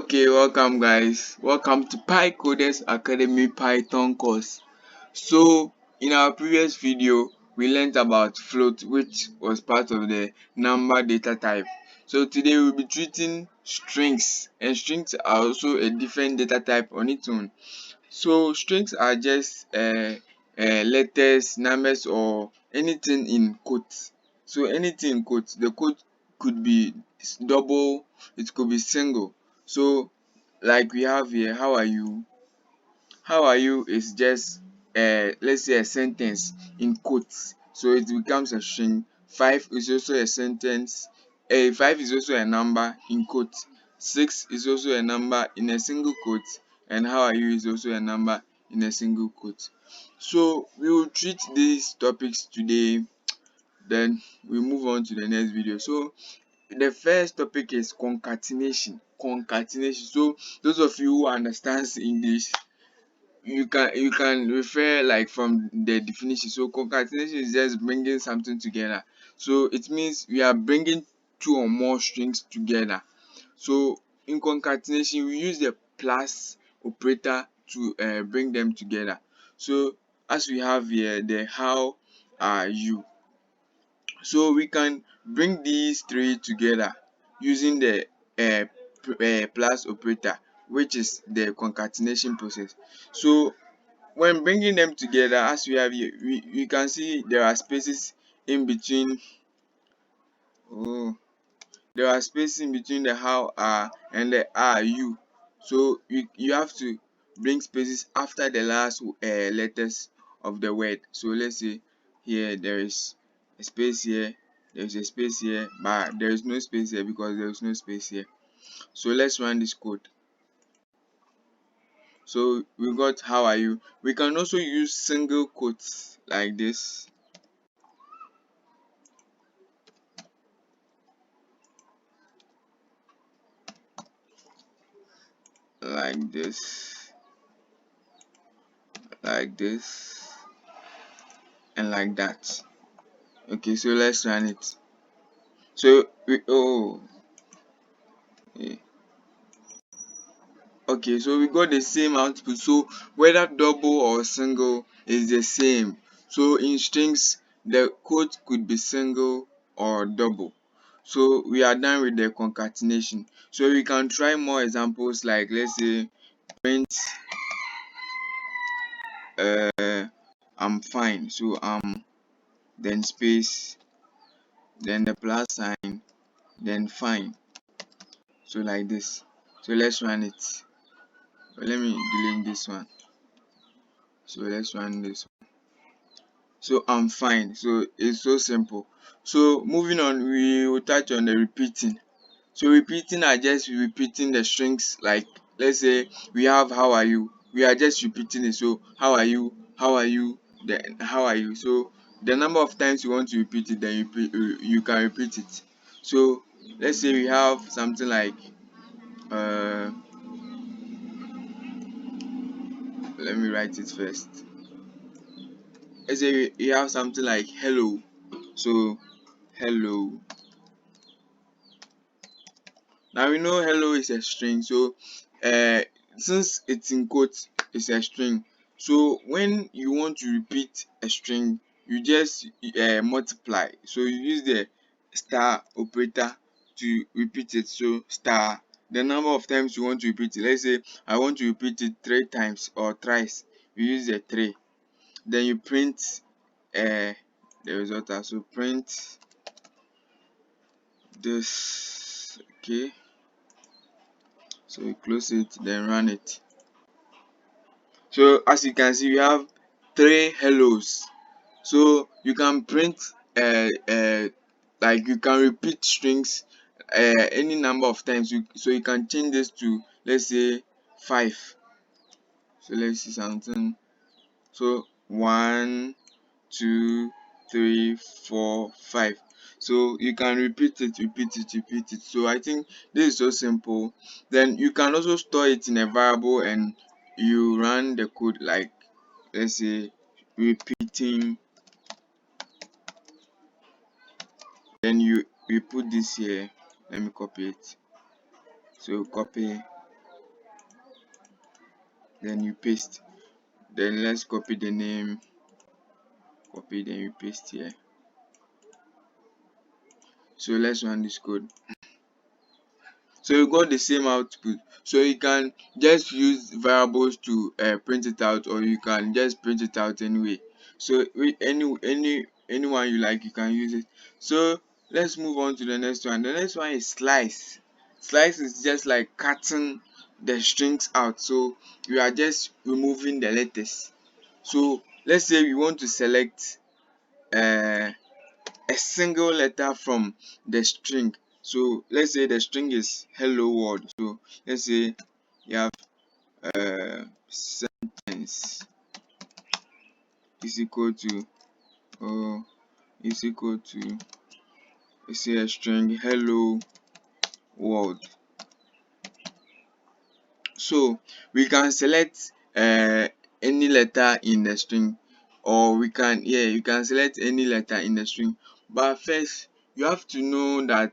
Okay, welcome guys. Welcome to Pycoders Academy Python course. So, in our previous video, we learned about float, which was part of the number data type. So today we'll be treating strings, and strings are also a different data type on its own. So strings are just letters, numbers, or anything in quotes. So anything in quotes, the quote could be double, it could be single. So like we have here, how are you? How are you is just let's say a sentence in quotes. So it becomes a string. Five is also a sentence. Five is also a number in quotes. Six is also a number in a single quote. And how are you is also a number in a single quote. So we will treat these topics today. Then we move on to the next video. So the first topic is concatenation. Concatenation. So those of you who understands English, you can refer like from the definition. So concatenation is just bringing something together. So it means we are bringing two or more strings together. So in concatenation we use the plus operator to bring them together. So as we have here, the how are you, so we can bring these three together using the plus operator, which is the concatenation process. So when bringing them together, as we have here, we can see there are spaces in between. Oh, there are spaces in between the how are and the are you. So you have to bring spaces after the last letters of the word. So let's say here there is a space here, there is a space here, but there is no space here because there is no space here. So let's run this code. So we got how are you. We can also use single quotes like this, like this, like this, and like that. Okay, so let's run it. So we eh, okay, so we got the same output. So whether double or single is the same. So in strings, the quote could be single or double. So we are done with the concatenation. So we can try more examples, like let's say print I'm fine. So then space, then the plus sign, then fine. So like this. So let's run it. Let me delete this one. So let's run this. So I'm fine. So it's so simple. So moving on, we will touch on the repeating. So repeating are just repeating the strings. Like let's say we have how are you, we are just repeating it. So how are you, how are you, then how are you. So the number of times you want to repeat it, then you can repeat it. So let's say we have something like uh let me write it first. Let's say we have something like hello. So hello. Now we know hello is a string. So since it's in quotes, it's a string. So when you want to repeat a string, you just multiply. So you use the star operator to repeat it. So star, the number of times you want to repeat it. Let's say I want to repeat it 3 times or thrice. You use the 3. Then you print the result. So print this. Okay. So we close it, then run it. So as you can see, we have 3 hellos. So you can print like you can repeat strings any number of times. So you can change this to, let's say, 5. So let's see something. So 1, 2, 3, 4, 5. So you can repeat it, repeat it, repeat it. So I think this is so simple. Then you can also store it in a variable and you run the code, like let's say repeating, then you put this here. Let me copy it. So copy, then you paste. Then let's copy the name, copy, then you paste here. So let's run this code. So you got the same output. So you can just use variables to print it out, or you can just print it out anyway. So with anyone you like, you can use it. So let's move on to the next one. The next one is slice. Slice is just like cutting the strings out. So you are just removing the letters. So let's say we want to select uh a single letter from the string. So let's say the string is hello world. So let's say you have sentence is equal to, or is equal to, let's say a string hello world. So we can select any letter in the string, or we can, yeah, you can select any letter in the string. But first you have to know that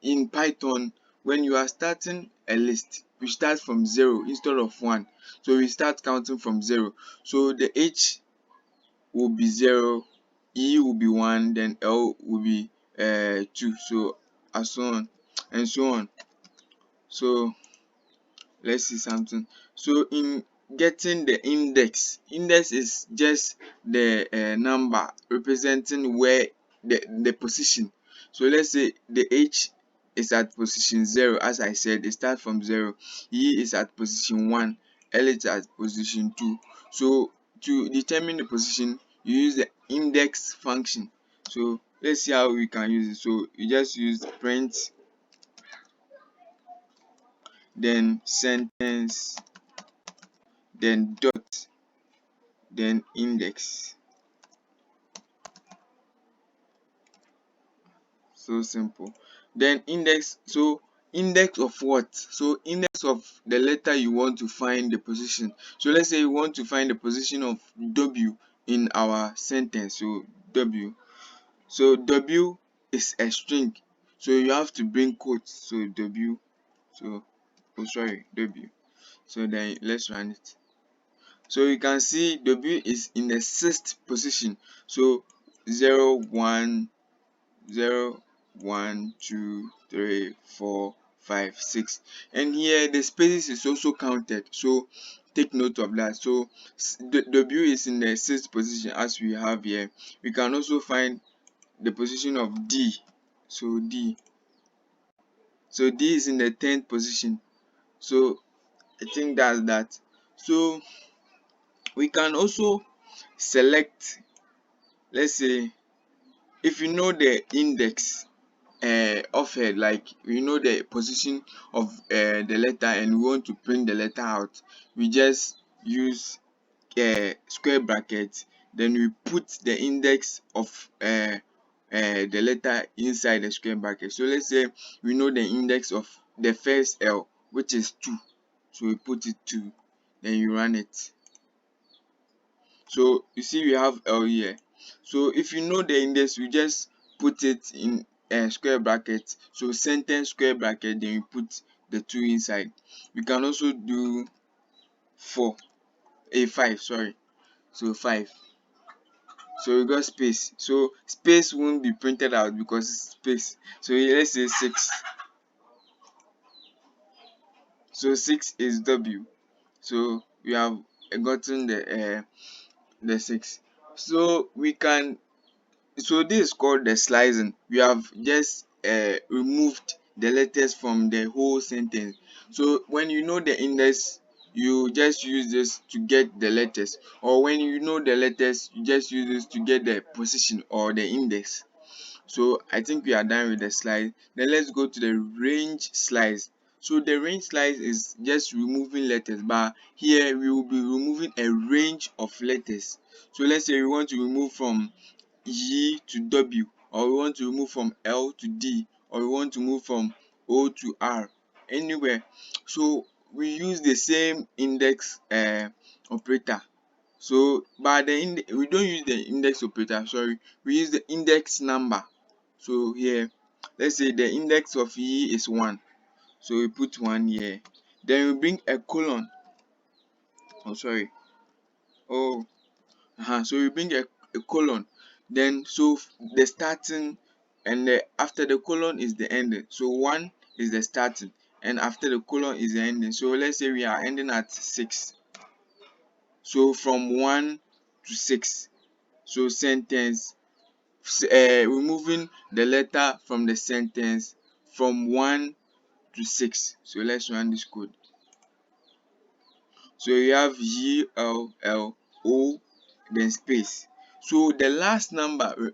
in Python, when you are starting a list, we start from 0 instead of 1. So we start counting from 0. So the H will be 0, E will be 1, then L will be 2, so and so on and so on. So let's see something. So in getting the index is just the number representing where the position. So let's say the H is at position 0. As I said, it starts from 0. E is at position 1, L is at position 2. So to determine the position, you use the index function. So let's see how we can use it. So you just use print, then sentence, then dot, then index. So simple. Then index, so index of what? So index of the letter you want to find the position. So let's say you want to find the position of W in our sentence. So W, so W is a string, so you have to bring quotes. So W, so, oh sorry, W. So then let's run it. So you can see W is in the 6th position. So 0 1 0 1 2 3 4 5 6, and here the spaces is also counted, so take note of that. So the W is in the 6th position as we have here. We can also find the position of D. So D, so D is in the 10th position. So I think that's that. So we can also select, let's say, if you know the index of head, like we know the position of the letter and we want to print the letter out, we just use square bracket, then we put the index of the letter inside the square bracket. So let's say we know the index of the first L, which is 2, so we put it 2, then you run it. So you see we have L here. So if you know the index, you just put it in a square bracket. So sentence square bracket, then you put the 2 inside. We can also do 5, sorry. So 5. So we got space. So space won't be printed out because it's space. So let's say 6. So 6 is W. So we have gotten the 6. So we can, so this is called the slicing. We have just removed the letters from the whole sentence. So when you know the index, you just use this to get the letters, or when you know the letters, you just use this to get the position or the index. So I think we are done with the slide. Then let's go to the range slice. So the range slice is just removing letters, but here we will be removing a range of letters. So let's say we want to remove from E to W, or we want to remove from L to D, or we want to move from O to R, anywhere. So we use the same index operator. So but we don't use the index operator, sorry, we use the index number. So here, let's say the index of E is 1, so we put 1 here, then we bring a colon. Oh, sorry. Oh, so we bring a colon. Then so the starting and after the colon is the ending. So 1 is the starting and after the colon is the ending. So let's say we are ending at 6. So from 1 to 6. So sentence, removing the letter from the sentence from 1 to 6. So let's run this code. So you have GLLO then space. So the last number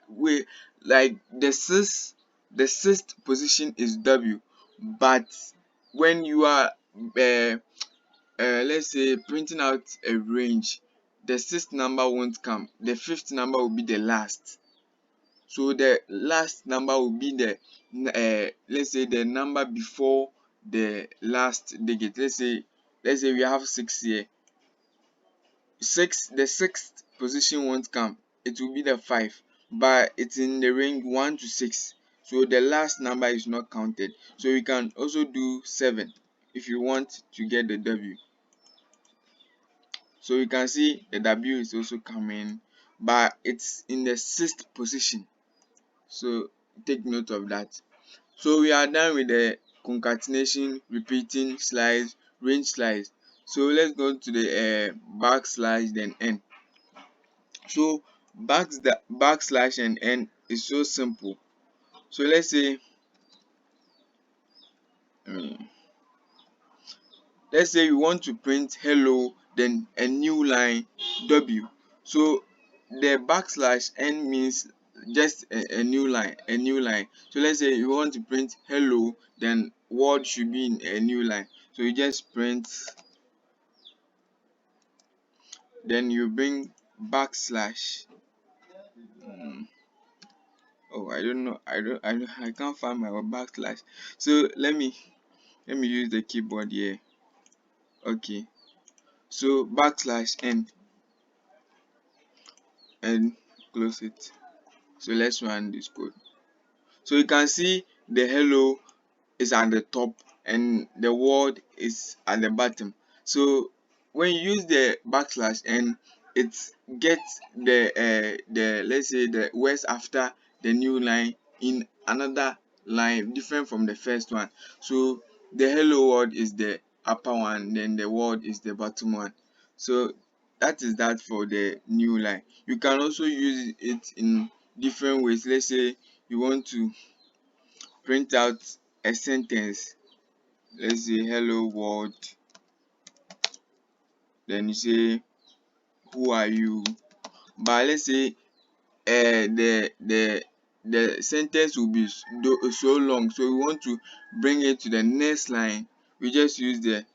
we like the sixth position is W, but when you are let's say printing out a range, the sixth number won't come. The fifth number will be the last. So the last number will be the let's say the number before the last digit. Let's say we have 6 here. The sixth position won't come. It will be the 5, but it's in the range 1 to 6. So the last number is not counted. So you can also do 7 if you want to get the W. So you can see the W is also coming, but it's in the sixth position. So take note of that. So we are done with the concatenation, repeating, slice, range slice. So let's go to the backslash then n. So backslash and n is so simple. So let's say um let's say you want to print hello then a new line W. So the backslash n means just a new line. So let's say you want to print hello, then word should be in a new line. So you just print, then you bring backslash. Oh, I can't find my backslash. So let me use the keyboard here. Okay, so backslash n and close it. So let's run this code. So you can see the hello is at the top and the word is at the bottom. So when you use the backslash and it gets the let's say the words after the new line in another line different from the first one. So the hello word is the upper one, then the word is the bottom one. So that is that for the new line. You can also use it in different ways. Let's say you want to print out a sentence. Let's say hello world, then you say who are you, but let's say the sentence will be so long, so we want to bring it to the next line. We just use the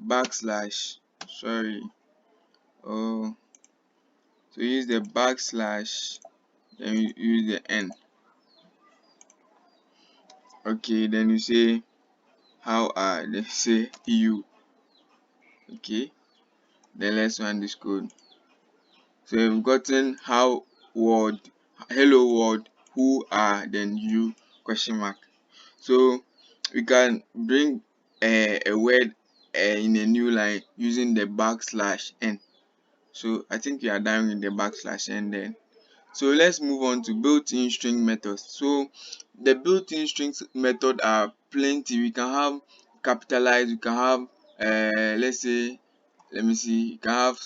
backslash, sorry, oh, so use the backslash, then you use the n. Okay, then you say how are, they say you. Okay, then let's run this code. So we've gotten how word, hello world, who are, then you question mark. So we can bring a word in a new line using the backslash n. So I think we are done with the backslash n then. So let's move on to built-in string methods. So the built-in strings method are plenty. We can have capitalize, we can have let's say, let me see, you can have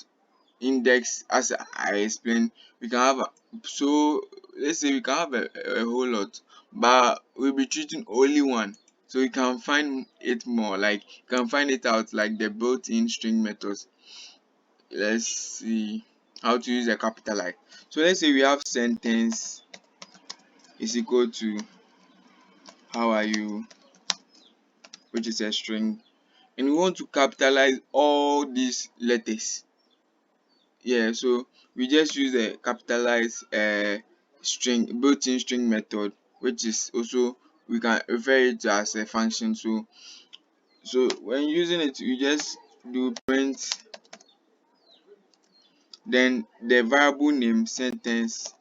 index as I explained. We can have so let's say we can have a whole lot, but we'll be treating only one. So you can find it more, like you can find it out like the built-in string methods. Let's see how to use a capitalize. So let's say we have sentence is equal to how are you, which is a string, and we want to capitalize all these letters. Yeah, so we just use a capitalize string, built-in string method, which is also, we can refer it to as a function. So when using it, you just do print, then the variable name sentence,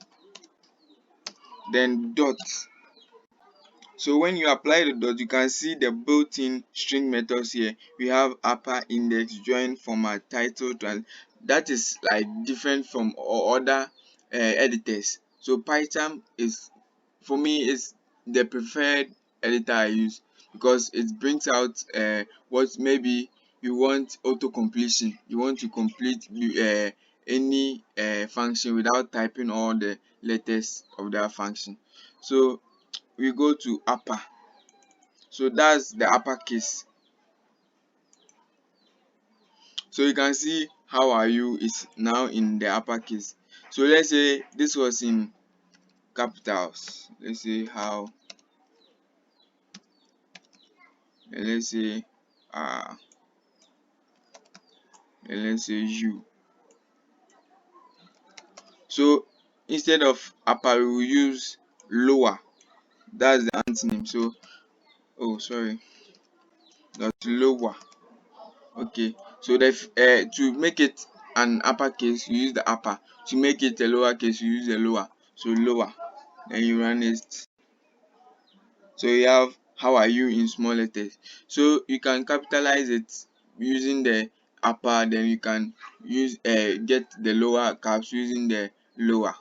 then dot, So when you apply the dot, you can see the built-in string methods here. We have upper, index, join, format, title, that is like different from other editors. So Python is, for me, is the preferred editor I use, because it brings out what maybe you want auto completion. You want to complete any function without typing all the letters of that function. So we go to upper. So that's the uppercase. So you can see how are you is now in the uppercase. So let's say this was in capitals. Let's say how, and let's say uh and let's say you. So instead of upper, we will use lower. That's the antonym. So, oh sorry, that's lower. Okay. So to make it an uppercase, you use the upper. To make it a lowercase, you use the lower. So lower. Then you run it. So you have how are you in small letters. So you can capitalize it using the upper, then you can use get the lower caps using the lower.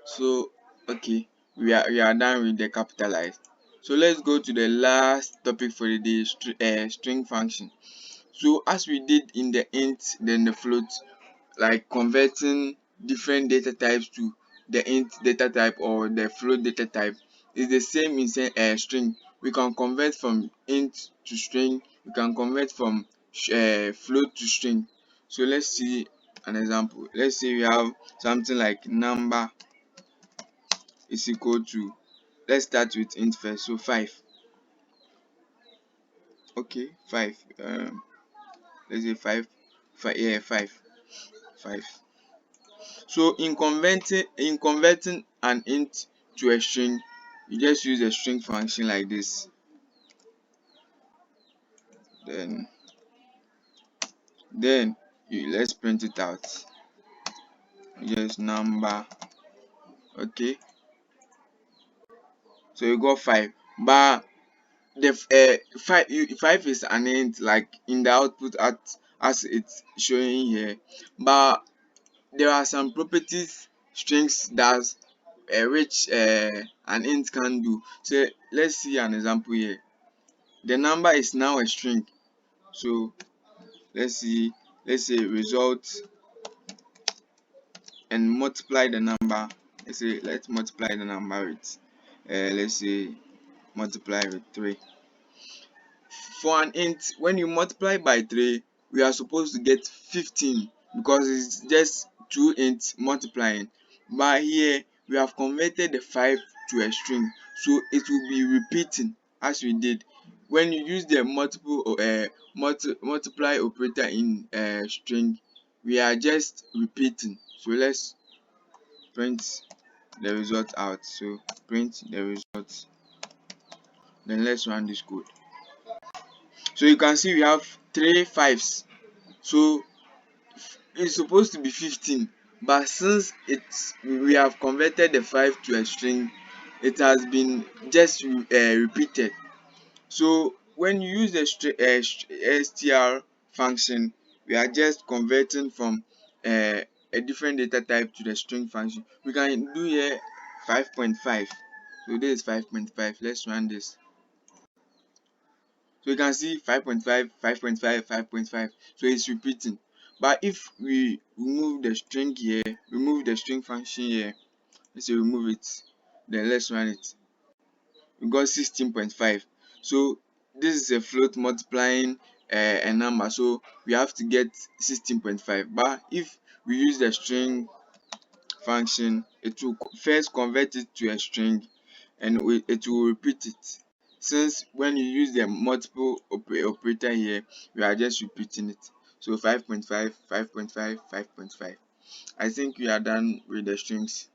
So okay, we are done with the capitalized. So let's go to the last topic for the day, string function. So as we did in the int then the float, like converting different data types to the int data type or the float data type, is the same in string. We can convert from int to string, we can convert from float to string. So let's see an example. Let's say we have something like number is equal to, let's start with int first, so 5. Okay, 5, let's say 5, 5, yeah, 5, 5. So in converting an int to a string, you just use a string function like this. Then let's print it out. Just number. Okay. So you got 5. But the 5 is an int, like in the output as it's showing here. But there are some properties strings does which an int can do. So let's see an example here. The number is now a string. So let's say result and multiply the number. Let's multiply the number with let's say multiply with 3. For an int, when you multiply by 3, we are supposed to get 15, because it's just two ints multiplying. But here we have converted the 5 to a string, so it will be repeating as we did when you use the multiply operator in string. We are just repeating. So let's print the result out. So print the result, then let's run this code. So you can see we have 3 5s. So it's supposed to be 15, but since we have converted the 5 to a string, it has been just repeated. So when you use the str function, we are just converting from a different data type to the string function. We can do here 5.5. So this is 5.5. Let's run this. So you can see 5.5, 5.5, 5.5. So it's repeating. But if we remove the string here, remove the string function here, let's say remove it, then let's run it. We got 16.5. So this is a float multiplying a number, so we have to get 16.5. But if we use the string function, it will first convert it to a string, and it will repeat it. Since when you use the multiple operator here, we are just repeating it. So 5.5, 5.5, 5.5. I think we are done with the strings.